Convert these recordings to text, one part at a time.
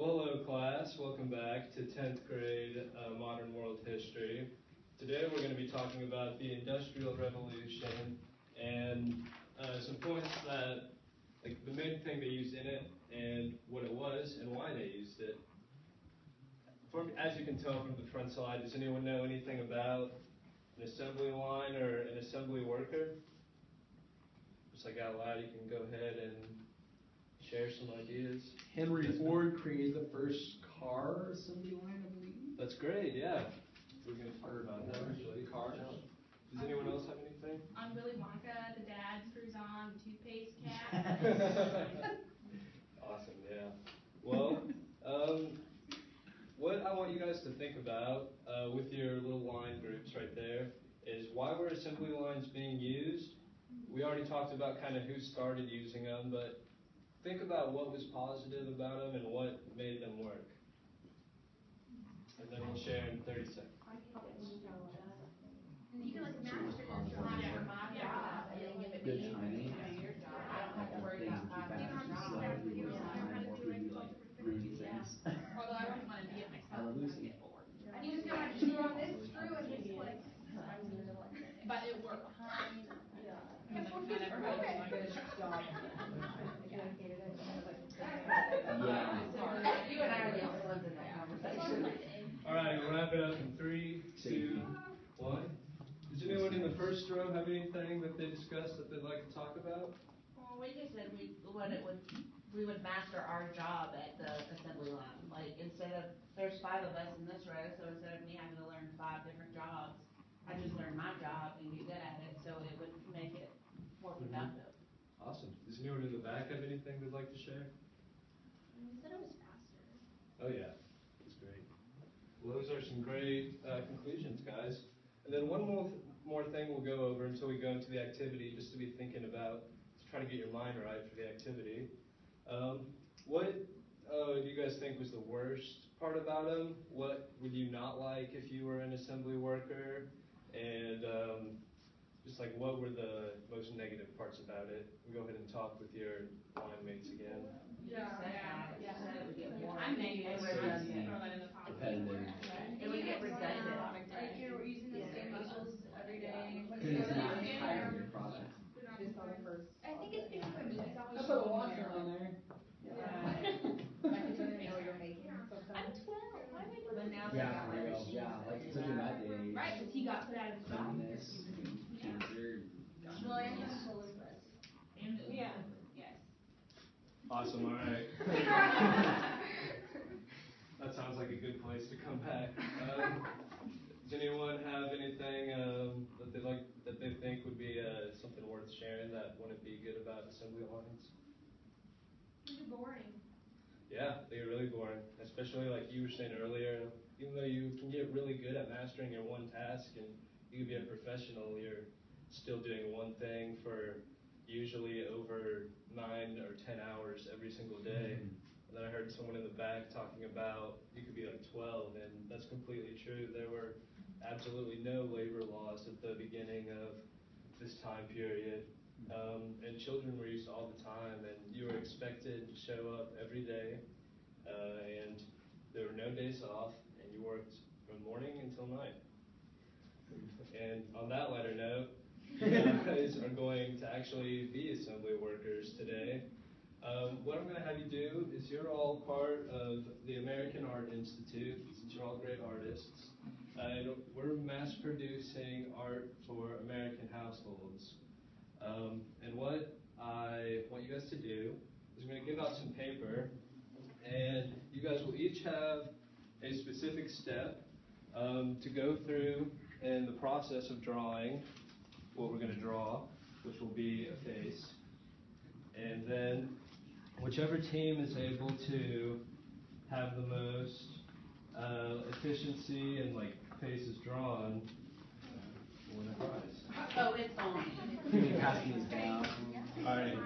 Well, hello class, welcome back to 10th grade Modern World History. Today we're going to be talking about the Industrial Revolution and some points that, like the main thing they used in it and what it was and why they used it. As you can tell from the front slide, does anyone know anything about an assembly line or an assembly worker? Just like out loud, you can go ahead and share some ideas. Henry Ford created the first car assembly line, I believe. That's great, yeah. We're going to talk about that actually. Cars. Does anyone else have anything? I'm Willy Wonka, the dad screws on the toothpaste cap. Awesome, yeah. Well, what I want you guys to think about with your little line groups right there is why were assembly lines being used? We already talked about kind of who started using them, but think about what was positive about them and what made them work. And then we'll share in 30 seconds. You can like master your job. Good timing. I don't have to worry about Although I wouldn't want to be it myself. Lucy. And you just got to screw on this screw and just like. But it worked. You and I are the only ones in that conversation. All right, we'll wrap it up in 3, 2, 1. Does anyone in the first row have anything that they discussed that they'd like to talk about? Well, we just said we would master our job at the assembly line. Like instead of there's 5 of us in this row, so instead of me having to learn 5 different jobs, I just learned my job and get good at it, so it would make it more productive. Awesome. Does anyone in the back have anything they'd like to share? You said it was faster. Oh yeah, that's great. Well, those are some great conclusions, guys. And then one more thing we'll go over until we go into the activity, just to be thinking about, to try to get your mind right for the activity. What do you guys think was the worst part about them? What would you not like if you were an assembly worker? And just like what were the most negative parts about it? We'll go ahead and talk with your line mates again. I'm negative. Repetitive. It would get redundant. Like you're using the same muscles every day. It's not tiring your product. I think it's because my knees always. I put a washer on there. I'm 12. Why am I doing this? Yeah, for real. Yeah, like it took him that day. Right, because he got put out of his job. This, cancer. Well, and he was lupus. And yeah. Yes. Awesome, all right. That sounds like a good place to come back. Does anyone have anything that they think would be something worth sharing that wouldn't be good about assembly lines? They're boring. Yeah, they're really boring, especially like you were saying earlier. Even though you can get really good at mastering your one task and you can be a professional, you're still doing one thing for usually over 9 or 10 hours every single day. And then I heard someone in the back talking about you could be like 12, and that's completely true. There were absolutely no labor laws at the beginning of this time period. And children were used all the time, and you were expected to show up every day, and there were no days off, and you worked from morning until night. And on that lighter note, you guys are going to actually be assembly workers today. What I'm going to have you do is you're all part of the American Art Institute, since you're all great artists. We're mass producing art for American households. And what I want you guys to do is I'm going to give out some paper, and you guys will each have a specific step to go through in the process of drawing what we're going to draw, which will be a face. And then whichever team is able to have the most efficiency and like faces drawn will win a prize. Oh, it's on. Can you pass these down? All right.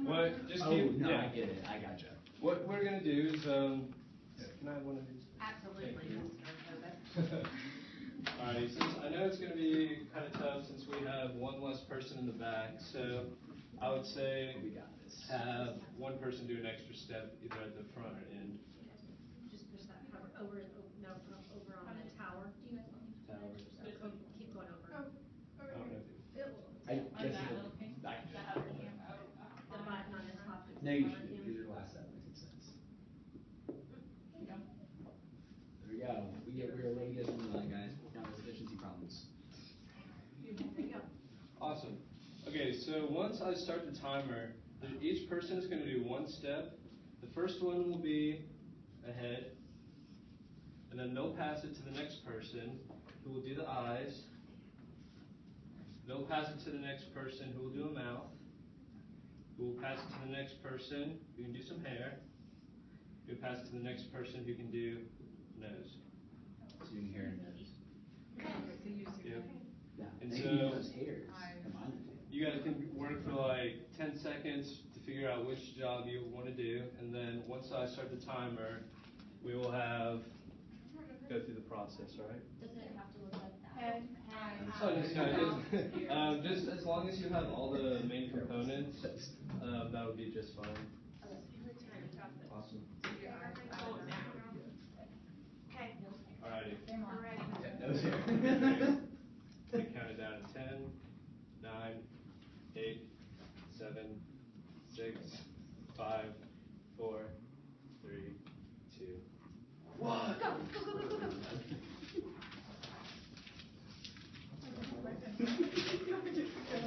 What? Just keep. No, Yeah. I get it. I gotcha. What we're gonna do is, can I have one of these? Absolutely. Alrighty. Since I know it's gonna be kind of tough since we have one less person in the back, so I would say We got this. have one person do an extra step either at the front or end. go. We're ready to get into that, guys. Working on those efficiency problems. Awesome. Okay, so once I start the timer, each person is going to do one step. The first one will be ahead, and then they'll pass it to the next person who will do the eyes. They'll pass it to the next person who will do a mouth. Who will pass it to the next person who can do some hair. Who will pass it to the next person who can do nose. So you can hear it. Yep. Yeah. And they so- can use those hairs. Combine the two. You guys can work for like 10 seconds to figure out which job you want to do, and then once I start the timer, we will go through the process, all right? Does it have to look like that? Head, Oh, just as long as you have all the main components, that would be just fine. Awesome. Alrighty. Those hairs. We count it down to 10, 9, 8, 7, 6, 5, 4, 3, 2, 1.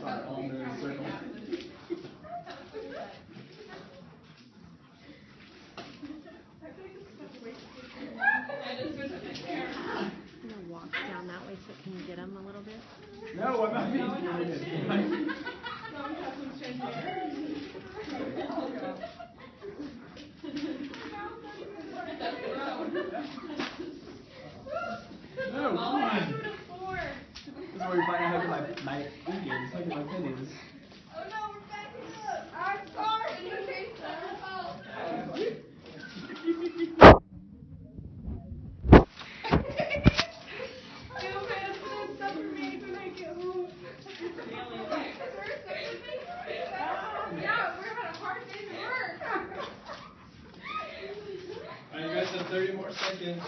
Our all-nose circle. I'm gonna walk down that way so can you get them a little bit? No, I'm not being serious. No, come on. This is where we find out how good my ink is, how good my pen is. Oh no, we're backing up. I'm sorry. It's okay, sir. Yeah, we're having a hard day's work. Alright, you guys have 30 more seconds.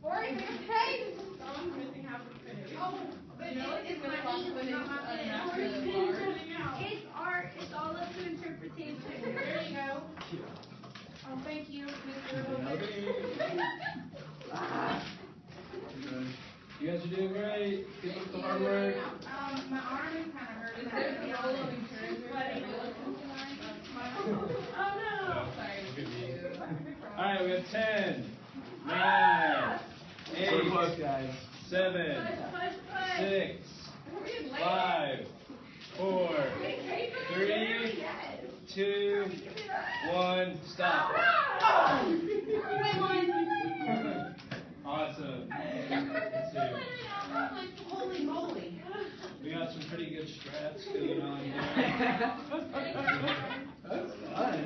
Or it's okay. Oh, but it's my ink, not my pen. It's art. It's all up to interpretation. There you go. Oh, thank you, Mr. You guys are doing great. Keep up the hard work. My arm is kind of hurting. Is there a roll of insurance? Oh no. Alright, we have 10, 9, We're close, 8, guys. 7, 6, 5, 4, 3, 2, 1, stop. Awesome. Let's see. Holy moly. We got some pretty good straps going on here. That's fun.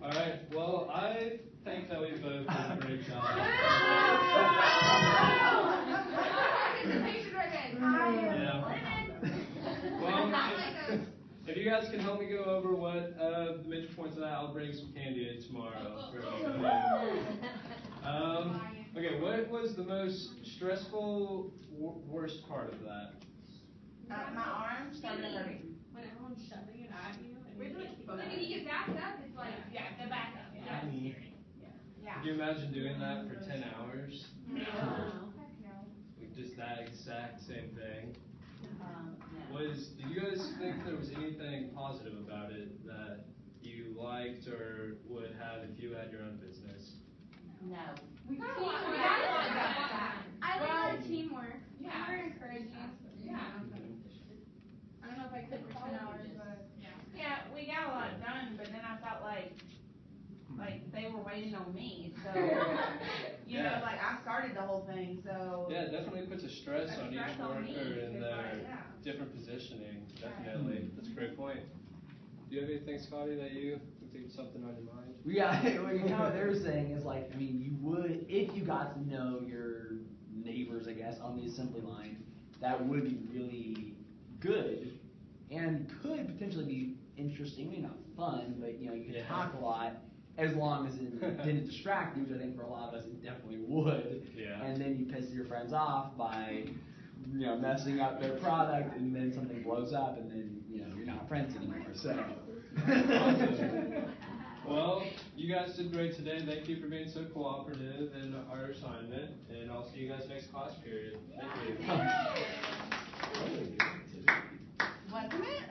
Alright, well, I think that we both did a great job. Well, if you guys can help me go over what the major points of that, I'll bring some candy in tomorrow. For everybody. Okay, what was the most stressful, worst part of that? My arm started hurting. When everyone's shoving it at you and you can't keep When up. you get backed up, it's like, Yeah, the backup. Yeah. Yeah. Could you imagine doing that for 10 hours? heck no. Like just that exact same thing? No. Did you guys think there was anything positive about it that you liked or would have if you had your own business? No. We got a lot done. I like the teamwork. Yeah. We're encouraging. Yeah. I don't know if I could for 10 hours, but. Yeah, we got a lot done, but then I felt like they were waiting on me, so, you know, Yeah. like I started the whole thing, so. Yeah, it definitely puts a stress A on stress each on worker me, in it's their like, yeah. different positioning, definitely. That's a great point. Do you have anything, Scotty, that you think something on your mind? Yeah, well, you know what they were saying is like, I mean, you would, if you got to know your neighbors, I guess, on the assembly line, that would be really good and could potentially be interesting, maybe not fun, but you know, you could Yeah. talk a lot as long as it didn't distract you, which I think for a lot of us it definitely would. Yeah. And then you piss your friends off by, you know, messing up their product, and then something blows up, and then, you know, you're not friends anymore. So Well, you guys did great today. Thank you for being so cooperative in our assignment, and I'll see you guys next class period. Thank you. Wasn't it?